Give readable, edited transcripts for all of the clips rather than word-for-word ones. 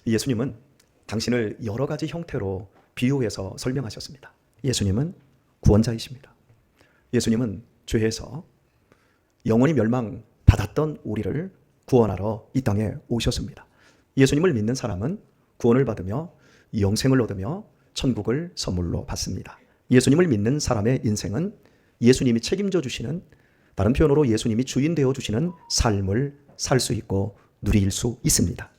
예수님은 당신을 여러 가지 형태로 비유해서 설명하셨습니다. 예수님은 구원자이십니다. 예수님은 죄에서 영원히 멸망받았던 우리를 구원하러 이 땅에 오셨습니다. 예수님을 믿는 사람은 구원을 받으며 영생을 얻으며 천국을 선물로 받습니다. 예수님을 믿는 사람의 인생은 예수님이 책임져 주시는, 다른 표현으로 예수님이 주인 되어 주시는 삶을 살 수 있고 누릴 수 있습니다.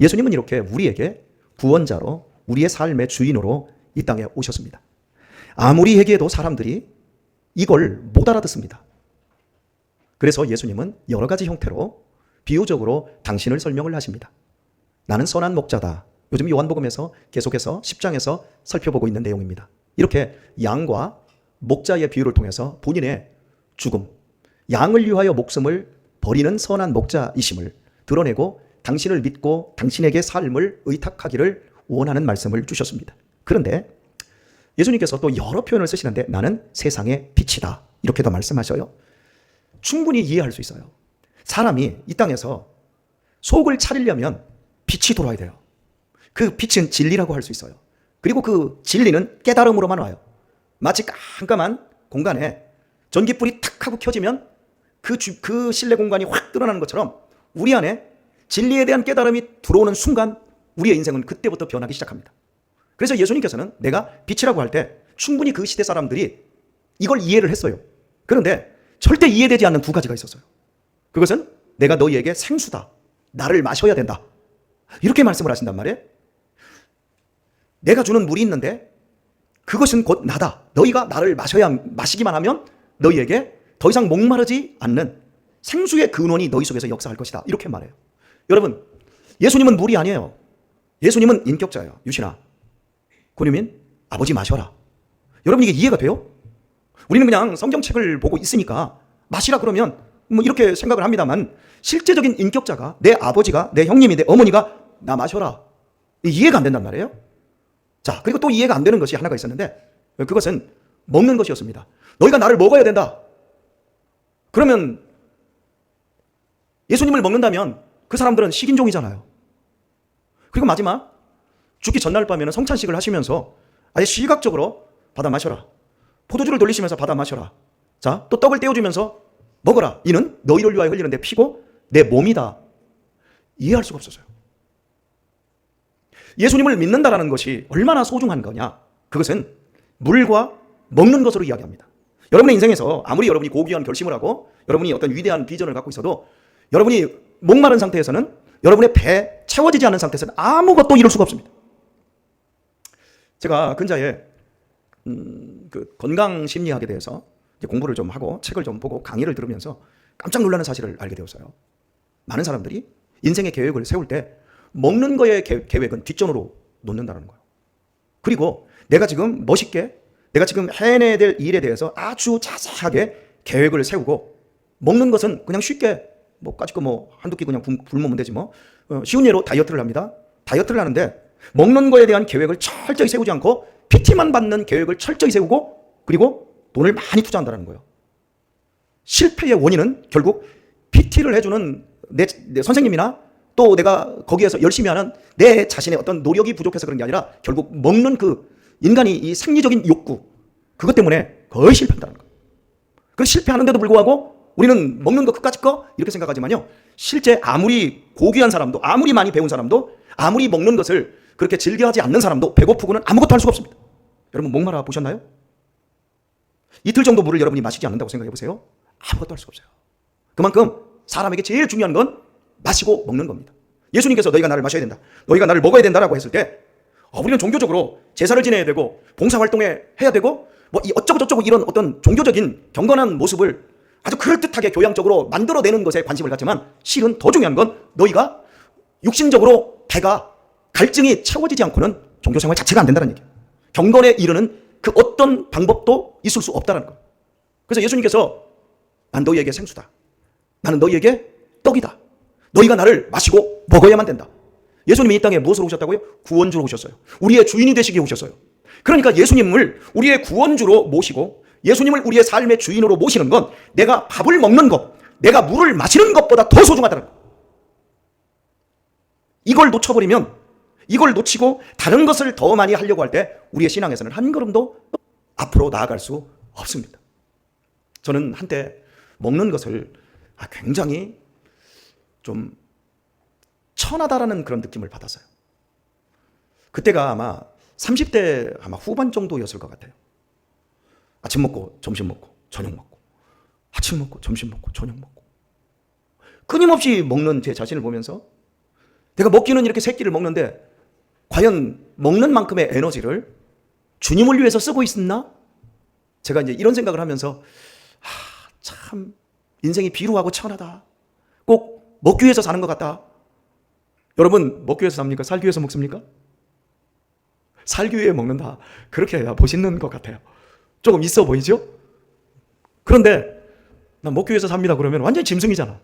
예수님은 이렇게 우리에게 구원자로, 우리의 삶의 주인으로 이 땅에 오셨습니다. 아무리 얘기해도 사람들이 이걸 못 알아듣습니다. 그래서 예수님은 여러 가지 형태로 비유적으로 당신을 설명을 하십니다. 나는 선한 목자다. 요즘 요한복음에서 계속해서 10장에서 살펴보고 있는 내용입니다. 이렇게 양과 목자의 비유를 통해서 본인의 죽음, 양을 위하여 목숨을 버리는 선한 목자이심을 드러내고 당신을 믿고 당신에게 삶을 의탁하기를 원하는 말씀을 주셨습니다. 그런데 예수님께서 또 여러 표현을 쓰시는데 나는 세상의 빛이다 이렇게도 말씀하셔요. 충분히 이해할 수 있어요. 사람이 이 땅에서 속을 차리려면 빛이 돌아야 돼요. 그 빛은 진리라고 할 수 있어요. 그리고 그 진리는 깨달음으로만 와요. 마치 깜깜한 공간에 전기불이 탁 하고 켜지면 그 실내 공간이 확 드러나는 것처럼 우리 안에 진리에 대한 깨달음이 들어오는 순간 우리의 인생은 그때부터 변하기 시작합니다. 그래서 예수님께서는 내가 빛이라고 할 때 충분히 그 시대 사람들이 이걸 이해를 했어요. 그런데 절대 이해되지 않는 두 가지가 있었어요. 그것은 내가 너희에게 생수다. 나를 마셔야 된다. 이렇게 말씀을 하신단 말이에요. 내가 주는 물이 있는데 그것은 곧 나다. 너희가 나를 마시기만 하면 너희에게 더 이상 목마르지 않는 생수의 근원이 너희 속에서 역사할 것이다. 이렇게 말해요. 여러분, 예수님은 물이 아니에요. 예수님은 인격자예요. 유신아, 고유민, 아버지 마셔라. 여러분, 이게 이해가 돼요? 우리는 그냥 성경책을 보고 있으니까 마시라 그러면 뭐 이렇게 생각을 합니다만 실제적인 인격자가 내 아버지가, 내 형님이, 내 어머니가 나 마셔라. 이해가 안 된단 말이에요. 자, 그리고 또 이해가 안 되는 것이 하나가 있었는데 그것은 먹는 것이었습니다. 너희가 나를 먹어야 된다. 그러면 예수님을 먹는다면 그 사람들은 식인종이잖아요. 그리고 마지막 죽기 전날 밤에는 성찬식을 하시면서 아예 시각적으로 받아 마셔라. 포도주를 돌리시면서 받아 마셔라. 자, 또 떡을 떼어주면서 먹어라. 이는 너희를 위하여 흘리는 내 피고 내 몸이다. 이해할 수가 없었어요. 예수님을 믿는다라는 것이 얼마나 소중한 거냐. 그것은 물과 먹는 것으로 이야기합니다. 여러분의 인생에서 아무리 여러분이 고귀한 결심을 하고 여러분이 어떤 위대한 비전을 갖고 있어도 여러분이 목마른 상태에서는, 여러분의 배 채워지지 않은 상태에서는 아무것도 이룰 수가 없습니다. 제가 근자에 그 건강심리학에 대해서 공부를 좀 하고 책을 좀 보고 강의를 들으면서 깜짝 놀라는 사실을 알게 되었어요. 많은 사람들이 인생의 계획을 세울 때 먹는 거의 계획은 뒷전으로 놓는다는 거예요. 그리고 내가 지금 멋있게, 내가 지금 해내야 될 일에 대해서 아주 자세하게 계획을 세우고, 먹는 것은 그냥 쉽게 뭐 까짓거 뭐 한두 끼 그냥 굶으면 되지 뭐. 쉬운 예로 다이어트를 합니다. 다이어트를 하는데 먹는 거에 대한 계획을 철저히 세우지 않고 PT만 받는 계획을 철저히 세우고 그리고 돈을 많이 투자한다는 거예요. 실패의 원인은 결국 PT를 해주는 내 선생님이나 또 내가 거기에서 열심히 하는 내 자신의 어떤 노력이 부족해서 그런 게 아니라 결국 먹는 그 인간이 이 생리적인 욕구, 그것 때문에 거의 실패한다는 거예요. 그 실패하는데도 불구하고 우리는 먹는 거 그까짓 거 이렇게 생각하지만요, 실제 아무리 고귀한 사람도, 아무리 많이 배운 사람도, 아무리 먹는 것을 그렇게 즐겨하지 않는 사람도 배고프고는 아무것도 할 수가 없습니다. 여러분, 목마라 보셨나요? 이틀 정도 물을 여러분이 마시지 않는다고 생각해 보세요. 아무것도 할 수가 없어요. 그만큼 사람에게 제일 중요한 건 마시고 먹는 겁니다. 예수님께서 너희가 나를 마셔야 된다, 너희가 나를 먹어야 된다라고 했을 때 우리는 종교적으로 제사를 지내야 되고 봉사활동에 해야 되고 뭐 어쩌고 저쩌고 이런 어떤 종교적인 경건한 모습을 아주 그럴듯하게 교양적으로 만들어내는 것에 관심을 갖지만 실은 더 중요한 건 너희가 육신적으로 배가, 갈증이 채워지지 않고는 종교생활 자체가 안 된다는 얘기예요. 경건에 이르는 그 어떤 방법도 있을 수 없다는 거예요. 그래서 예수님께서 난 너희에게 생수다, 나는 너희에게 떡이다, 너희가 나를 마시고 먹어야만 된다. 예수님이 이 땅에 무엇으로 오셨다고요? 구원주로 오셨어요. 우리의 주인이 되시기에 오셨어요. 그러니까 예수님을 우리의 구원주로 모시고 예수님을 우리의 삶의 주인으로 모시는 건 내가 밥을 먹는 것, 내가 물을 마시는 것보다 더 소중하다는 거예요. 이걸 놓쳐버리면 이걸 놓치고 다른 것을 더 많이 하려고 할 때 우리의 신앙에서는 한 걸음도 앞으로 나아갈 수 없습니다. 저는 한때 먹는 것을 굉장히 좀 천하다라는 그런 느낌을 받았어요. 그때가 아마 30대 아마 후반 정도였을 것 같아요. 아침 먹고 점심 먹고 저녁 먹고 아침 먹고 점심 먹고 저녁 먹고 끊임없이 먹는 제 자신을 보면서 내가 먹기는 이렇게 세 끼를 먹는데 과연 먹는 만큼의 에너지를 주님을 위해서 쓰고 있었나? 제가 이제 이런 생각을 하면서 참 인생이 비루하고 천하다. 꼭 먹기 위해서 사는 것 같다. 여러분 먹기 위해서 삽니까? 살기 위해서 먹습니까? 살기 위해 먹는다. 그렇게 해야 멋있는 것 같아요. 조금 있어 보이죠? 그런데 난 먹기 위해서 삽니다 그러면 완전히 짐승이잖아.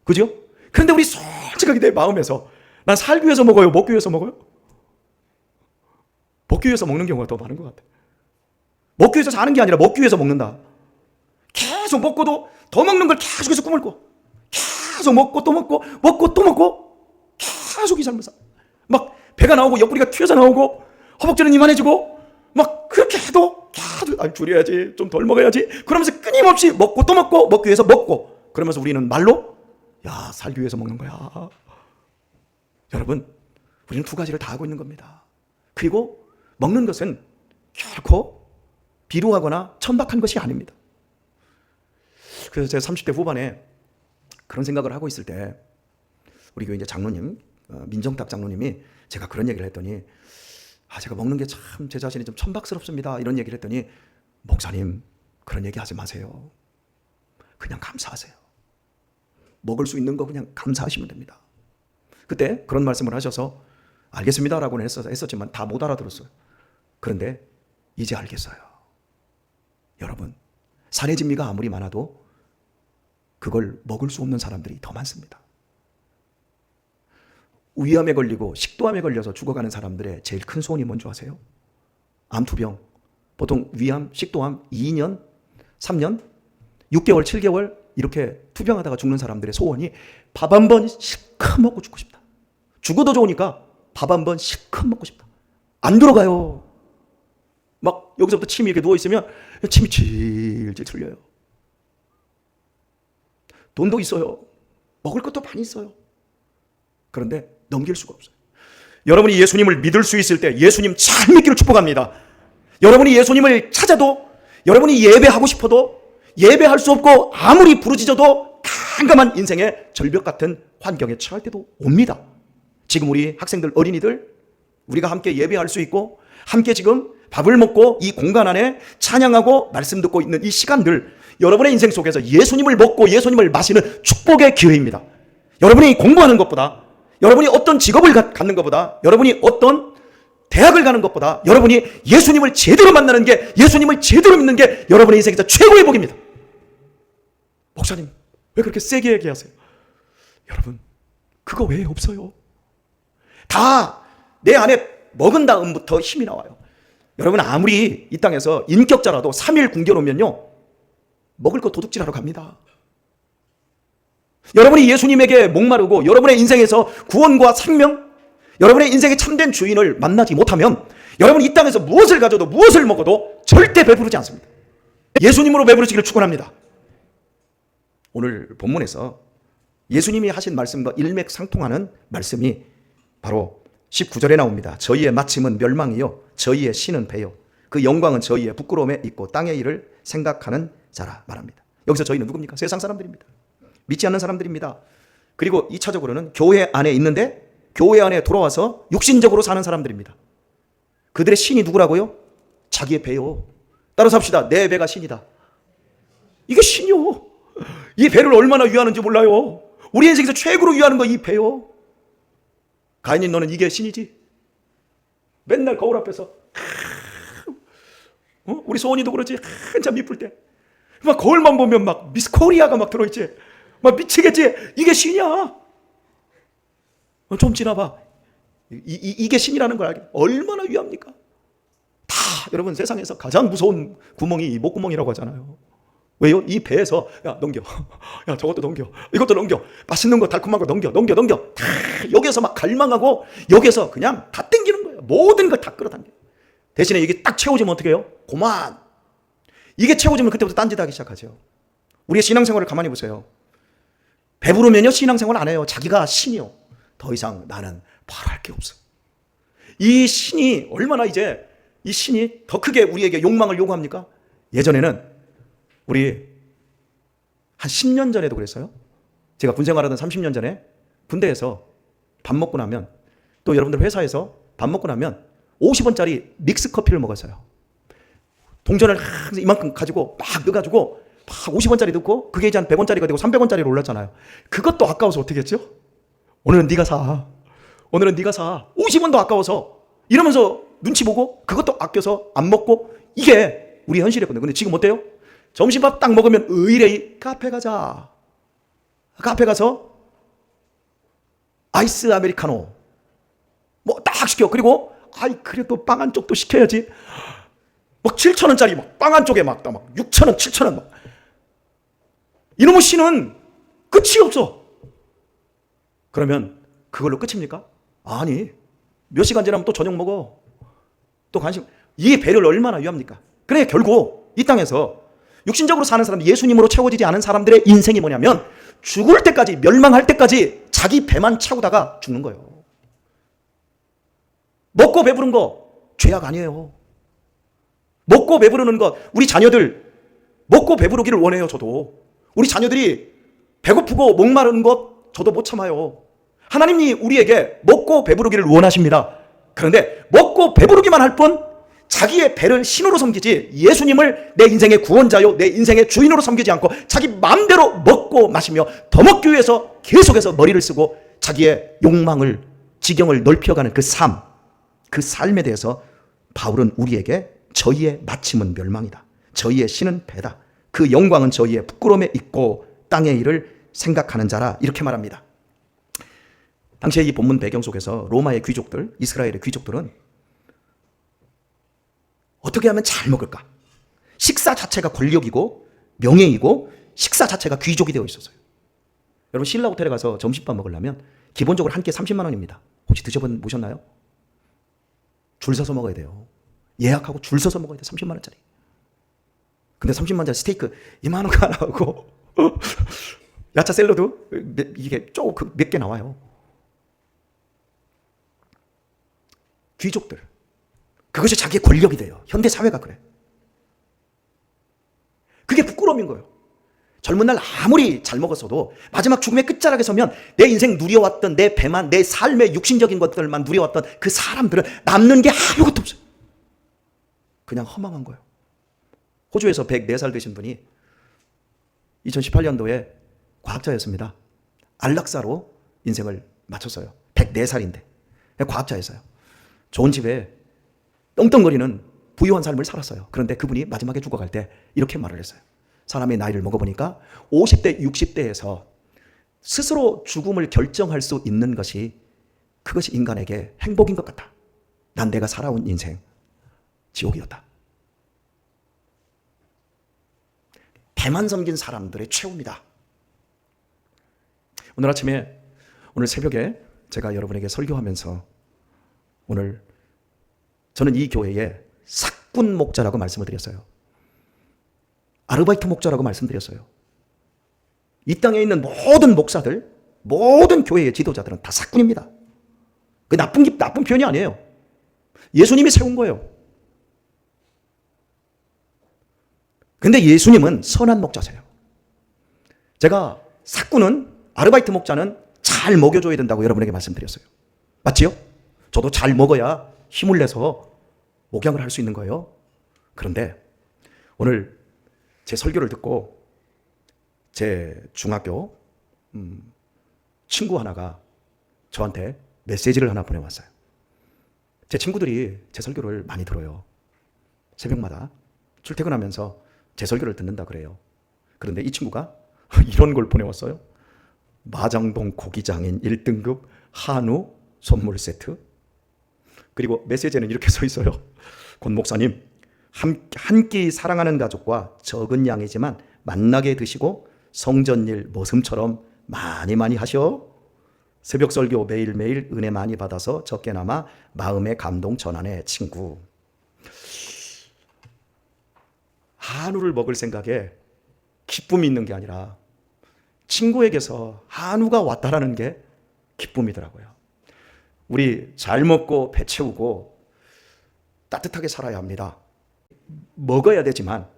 그죠? 그런데 우리 솔직하게 내 마음에서 난 살기 위해서 먹어요? 먹기 위해서 먹어요? 먹기 위해서 먹는 경우가 더 많은 것 같아. 먹기 위해서 사는 게 아니라 먹기 위해서 먹는다. 계속 먹고도 더 먹는 걸 계속해서 꿈을 꿔. 계속 먹고 또 먹고 먹고 또 먹고 계속 이 삶을 살. 막 배가 나오고 옆구리가 튀어서 나오고 허벅지는 이만해지고 막 그렇게 해도 계속 줄여야지 좀 덜 먹어야지 그러면서 끊임없이 먹고 또 먹고 먹기 위해서 먹고 그러면서 우리는 말로 살기 위해서 먹는 거야. 여러분 우리는 두 가지를 다 하고 있는 겁니다. 그리고 먹는 것은 결코 비루하거나 천박한 것이 아닙니다. 그래서 제가 30대 후반에 그런 생각을 하고 있을 때 우리 교회 이제 장로님 민정탁 장로님이 제가 그런 얘기를 했더니 제가 먹는 게 참 제 자신이 좀 천박스럽습니다 이런 얘기를 했더니 목사님 그런 얘기 하지 마세요. 그냥 감사하세요. 먹을 수 있는 거 그냥 감사하시면 됩니다. 그때 그런 말씀을 하셔서 알겠습니다라고는 했었지만 다 못 알아들었어요. 그런데 이제 알겠어요. 여러분 산의 진미가 아무리 많아도 그걸 먹을 수 없는 사람들이 더 많습니다. 위암에 걸리고 식도암에 걸려서 죽어가는 사람들의 제일 큰 소원이 뭔지 아세요? 암투병. 보통 위암, 식도암 2년, 3년, 6개월, 7개월 이렇게 투병하다가 죽는 사람들의 소원이 밥 한 번 실컷 먹고 죽고 싶다. 죽어도 좋으니까 밥 한 번 실컷 먹고 싶다. 안 들어가요. 막 여기서부터 침이 이렇게 누워있으면 침이 질질 틀려요. 돈도 있어요. 먹을 것도 많이 있어요. 그런데 넘길 수가 없어요. 여러분이 예수님을 믿을 수 있을 때 예수님 잘 믿기를 축복합니다. 여러분이 예수님을 찾아도 여러분이 예배하고 싶어도 예배할 수 없고 아무리 부르짖어도 깜깜한 인생의 절벽 같은 환경에 처할 때도 옵니다. 지금 우리 학생들 어린이들 우리가 함께 예배할 수 있고 함께 지금 밥을 먹고 이 공간 안에 찬양하고 말씀 듣고 있는 이 시간들 여러분의 인생 속에서 예수님을 먹고 예수님을 마시는 축복의 기회입니다. 여러분이 공부하는 것보다 여러분이 어떤 직업을 갖는 것보다 여러분이 어떤 대학을 가는 것보다 여러분이 예수님을 제대로 만나는 게 예수님을 제대로 믿는 게 여러분의 인생에서 최고의 복입니다. 목사님 왜 그렇게 세게 얘기하세요? 여러분 그거 왜 없어요? 다 내 안에 먹은 다음부터 힘이 나와요. 여러분 아무리 이 땅에서 인격자라도 3일 굶겨놓으면요 먹을 거 도둑질하러 갑니다. 여러분이 예수님에게 목마르고 여러분의 인생에서 구원과 생명 여러분의 인생의 참된 주인을 만나지 못하면 여러분이 이 땅에서 무엇을 가져도 무엇을 먹어도 절대 배부르지 않습니다. 예수님으로 배부르시기를 축원합니다. 오늘 본문에서 예수님이 하신 말씀과 일맥상통하는 말씀이 바로 19절에 나옵니다. 저희의 마침은 멸망이요 저희의 신은 배요 그 영광은 저희의 부끄러움에 있고 땅의 일을 생각하는 자라 말합니다. 여기서 저희는 누굽니까? 세상 사람들입니다. 믿지 않는 사람들입니다. 그리고 2차적으로는 교회 안에 있는데 교회 안에 돌아와서 육신적으로 사는 사람들입니다. 그들의 신이 누구라고요? 자기의 배요. 따라서 합시다. 내 배가 신이다. 이게 신이요. 이 배를 얼마나 위하는지 몰라요. 우리 인생에서 최고로 위하는 거 이 배요. 가인님 너는 이게 신이지? 맨날 거울 앞에서 우리 소원이도 그러지. 한참 이쁠 때 막 거울만 보면 막 미스 코리아가 막 들어있지. 막 미치겠지. 이게 신이야. 좀 지나봐. 이게 신이라는 걸 알게. 얼마나 위합니까? 다 여러분 세상에서 가장 무서운 구멍이 목구멍이라고 하잖아요. 왜요? 이 배에서 야 넘겨, 야 저것도 넘겨, 이것도 넘겨, 맛있는 거 달콤한 거 넘겨 다 여기에서 막 갈망하고 여기에서 그냥 다 땡기는 거예요. 모든 걸 다 끌어당겨. 대신에 이게 딱 채워지면 어떻게 해요? 고만. 이게 채워지면 그때부터 딴짓하기 시작하죠. 우리의 신앙생활을 가만히 보세요. 배부르면요 신앙생활 안 해요. 자기가 신이요. 더 이상 나는 바랄 게 없어. 이 신이 얼마나 이제 이 신이 더 크게 우리에게 욕망을 요구합니까? 예전에는 우리 한 10년 전에도 그랬어요. 제가 군 생활하던 30년 전에 군대에서 밥 먹고 나면, 또 여러분들 회사에서 밥 먹고 나면 50원짜리 믹스 커피를 먹었어요. 동전을 항상 이만큼 가지고 막 넣어가지고 막 50원짜리 넣고 그게 이제 한 100원짜리가 되고 300원짜리로 올랐잖아요. 그것도 아까워서 어떻게 했죠? 오늘은 네가 사. 오늘은 네가 사. 50원도 아까워서 이러면서 눈치 보고 그것도 아껴서 안 먹고, 이게 우리 현실이었거든요. 근데 지금 어때요? 점심밥 딱 먹으면 의뢰이 카페 가자. 카페 가서 아이스 아메리카노 뭐 딱 시켜. 그리고 아이 그래도 빵 한 쪽도 시켜야지. 막 7,000원짜리 막 빵 한 쪽에 막 6,000원, 7,000원 막. 이놈의 신은 끝이 없어. 그러면 그걸로 끝입니까? 아니, 몇 시간 지나면 또 저녁 먹어. 또 간식. 이 배를 얼마나 위합니까? 그래, 결국 이 땅에서 육신적으로 사는 사람, 예수님으로 채워지지 않은 사람들의 인생이 뭐냐면 죽을 때까지, 멸망할 때까지 자기 배만 채우다가 죽는 거예요. 먹고 배부른 거 죄악 아니에요. 먹고 배부르는 것, 우리 자녀들 먹고 배부르기를 원해요. 저도 우리 자녀들이 배고프고 목마른 것 저도 못 참아요. 하나님이 우리에게 먹고 배부르기를 원하십니다. 그런데 먹고 배부르기만 할 뿐 자기의 배를 신으로 섬기지 예수님을 내 인생의 구원자요, 내 인생의 주인으로 섬기지 않고 자기 마음대로 먹고 마시며 더 먹기 위해서 계속해서 머리를 쓰고 자기의 욕망을, 지경을 넓혀가는 그 삶, 그 삶에 대해서 바울은 우리에게 저희의 마침은 멸망이다, 저희의 신은 배다, 그 영광은 저희의 부끄러움에 있고 땅의 일을 생각하는 자라, 이렇게 말합니다. 당시에 이 본문 배경 속에서 로마의 귀족들, 이스라엘의 귀족들은 어떻게 하면 잘 먹을까? 식사 자체가 권력이고 명예이고 식사 자체가 귀족이 되어 있었어요. 여러분, 신라 호텔에 가서 점심밥 먹으려면 기본적으로 한 끼 30만 원입니다. 혹시 드셔보셨나요? 줄 서서 먹어야 돼요. 예약하고 줄 서서 먹어야 돼. 30만 원짜리. 근데 30만 원짜리 스테이크 이만한 거 하나 하고 야채 샐러드 이게 조금 몇 개 나와요. 귀족들, 그것이 자기의 권력이 돼요. 현대 사회가 그래. 그게 부끄러움인 거예요. 젊은 날 아무리 잘 먹었어도 마지막 죽음의 끝자락에 서면 내 인생 누려왔던 내 배만, 내 삶의 육신적인 것들만 누려왔던 그 사람들은 남는 게 아무것도 없어요. 그냥 허망한 거예요. 호주에서 104살 되신 분이 2018년도에 과학자였습니다. 안락사로 인생을 마쳤어요. 104살인데 과학자였어요. 좋은 집에 떵떵거리는 부유한 삶을 살았어요. 그런데 그분이 마지막에 죽어갈 때 이렇게 말을 했어요. 사람의 나이를 먹어보니까 50대, 60대에서 스스로 죽음을 결정할 수 있는 것이, 그것이 인간에게 행복인 것 같다. 난 내가 살아온 인생 지옥이었다. 배만 섬긴 사람들의 최후입니다. 오늘 아침에, 오늘 새벽에 제가 여러분에게 설교하면서 오늘 저는 이 교회에 삭군 목자라고 말씀을 드렸어요. 아르바이트 목자라고 말씀드렸어요. 이 땅에 있는 모든 목사들, 모든 교회의 지도자들은 다 삭군입니다. 그 나쁜 표현이 아니에요. 예수님이 세운 거예요. 근데 예수님은 선한 목자세요. 제가 삭군은, 아르바이트 목자는 잘 먹여줘야 된다고 여러분에게 말씀드렸어요. 맞지요? 저도 잘 먹어야 힘을 내서 목양을 할 수 있는 거예요. 그런데 오늘 제 설교를 듣고 제 중학교 친구 하나가 저한테 메시지를 하나 보내왔어요. 제 친구들이 제 설교를 많이 들어요. 새벽마다 출퇴근하면서 제 설교를 듣는다 그래요. 그런데 이 친구가 이런 걸 보내왔어요. 마장동 고기장인 1등급 한우 선물 세트. 그리고 메시지에는 이렇게 써 있어요. 권 목사님, 한 끼 사랑하는 가족과 적은 양이지만 만나게 드시고 성전일 모습처럼 많이 하셔. 새벽 설교 매일매일 은혜 많이 받아서 적게나마 마음의 감동 전하네 친구. 한우를 먹을 생각에 기쁨이 있는 게 아니라 친구에게서 한우가 왔다라는 게 기쁨이더라고요. 우리 잘 먹고 배 채우고 따뜻하게 살아야 합니다. 먹어야 되지만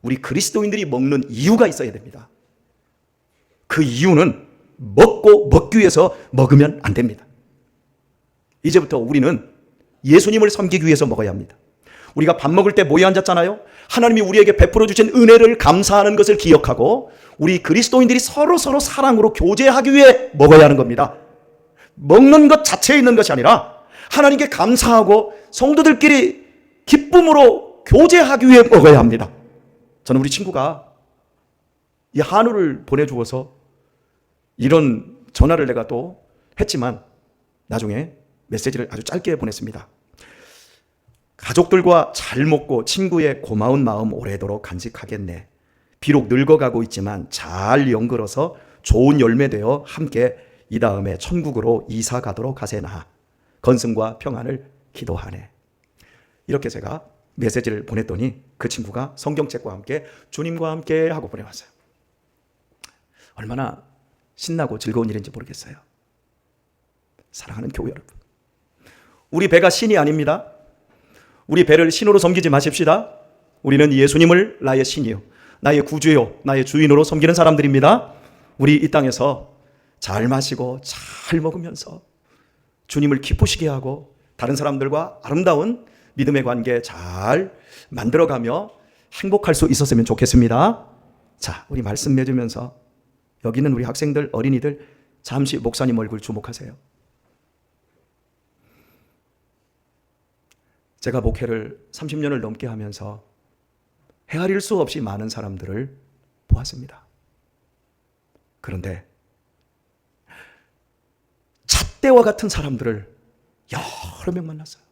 우리 그리스도인들이 먹는 이유가 있어야 됩니다. 그 이유는 먹기 위해서 먹으면 안 됩니다. 이제부터 우리는 예수님을 섬기기 위해서 먹어야 합니다. 우리가 밥 먹을 때 모여 앉았잖아요. 하나님이 우리에게 베풀어 주신 은혜를 감사하는 것을 기억하고 우리 그리스도인들이 서로 사랑으로 교제하기 위해 먹어야 하는 겁니다. 먹는 것 자체에 있는 것이 아니라 하나님께 감사하고 성도들끼리 기쁨으로 교제하기 위해 먹어야 합니다. 저는 우리 친구가 이 한우를 보내주어서 이런 전화를 내가 또 했지만 나중에 메시지를 아주 짧게 보냈습니다. 가족들과 잘 먹고 친구의 고마운 마음 오래도록 간직하겠네. 비록 늙어가고 있지만 잘 연결어서 좋은 열매 되어 함께 이 다음에 천국으로 이사 가도록 하세나. 건승과 평안을 기도하네. 이렇게 제가 메시지를 보냈더니 그 친구가 성경책과 함께 주님과 함께 하고 보내왔어요. 얼마나 신나고 즐거운 일인지 모르겠어요. 사랑하는 교회 여러분, 우리 배가 신이 아닙니다. 우리 배를 신으로 섬기지 마십시다. 우리는 예수님을 나의 신이요, 나의 구주요, 나의 주인으로 섬기는 사람들입니다. 우리 이 땅에서 잘 마시고 잘 먹으면서 주님을 기쁘시게 하고 다른 사람들과 아름다운 믿음의 관계 잘 만들어가며 행복할 수 있었으면 좋겠습니다. 자, 우리 말씀 맺으면서 여기 있는 우리 학생들, 어린이들 잠시 목사님 얼굴 주목하세요. 제가 목회를 30년을 넘게 하면서 헤아릴 수 없이 많은 사람들을 보았습니다. 그런데 잣대와 같은 사람들을 여러 명 만났어요.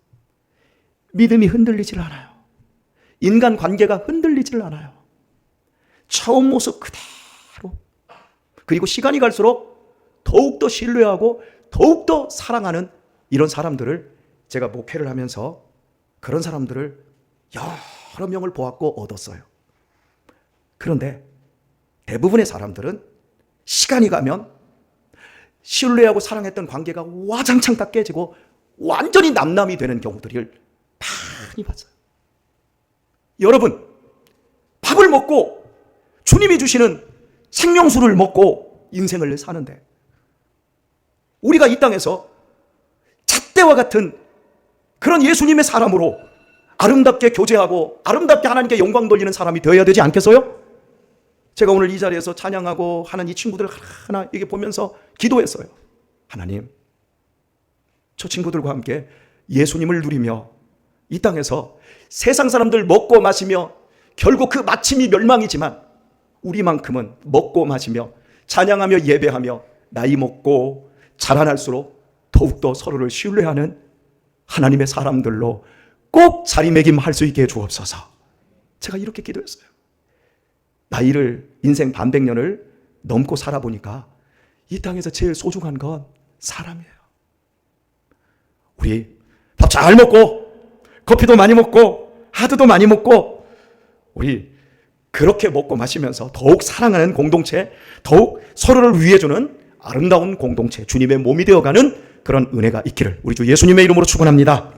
믿음이 흔들리질 않아요. 인간 관계가 흔들리질 않아요. 처음 모습 그대로. 그리고 시간이 갈수록 더욱더 신뢰하고 더욱더 사랑하는 이런 사람들을 제가 목회를 하면서 그런 사람들을 여러 명을 보았고 얻었어요. 그런데 대부분의 사람들은 시간이 가면 신뢰하고 사랑했던 관계가 와장창 다 깨지고 완전히 남남이 되는 경우들을 많이 봤어요. 여러분, 밥을 먹고 주님이 주시는 생명수를 먹고 인생을 사는데 우리가 이 땅에서 잣대와 같은 그런 예수님의 사람으로 아름답게 교제하고 아름답게 하나님께 영광 돌리는 사람이 되어야 되지 않겠어요? 제가 오늘 이 자리에서 찬양하고 하는 이 친구들 하나 이게 보면서 기도했어요. 하나님, 저 친구들과 함께 예수님을 누리며 이 땅에서 세상 사람들 먹고 마시며 결국 그 마침이 멸망이지만 우리만큼은 먹고 마시며 찬양하며 예배하며 나이 먹고 자라날수록 더욱더 서로를 신뢰하는 하나님의 사람들로 꼭 자리매김할 수 있게 해주옵소서. 제가 이렇게 기도했어요. 나이를 인생 반백년을 넘고 살아보니까 이 땅에서 제일 소중한 건 사람이에요. 우리 밥 잘 먹고 커피도 많이 먹고 하드도 많이 먹고 우리 그렇게 먹고 마시면서 더욱 사랑하는 공동체, 더욱 서로를 위해주는 아름다운 공동체, 주님의 몸이 되어가는 그런 은혜가 있기를 우리 주 예수님의 이름으로 축원합니다.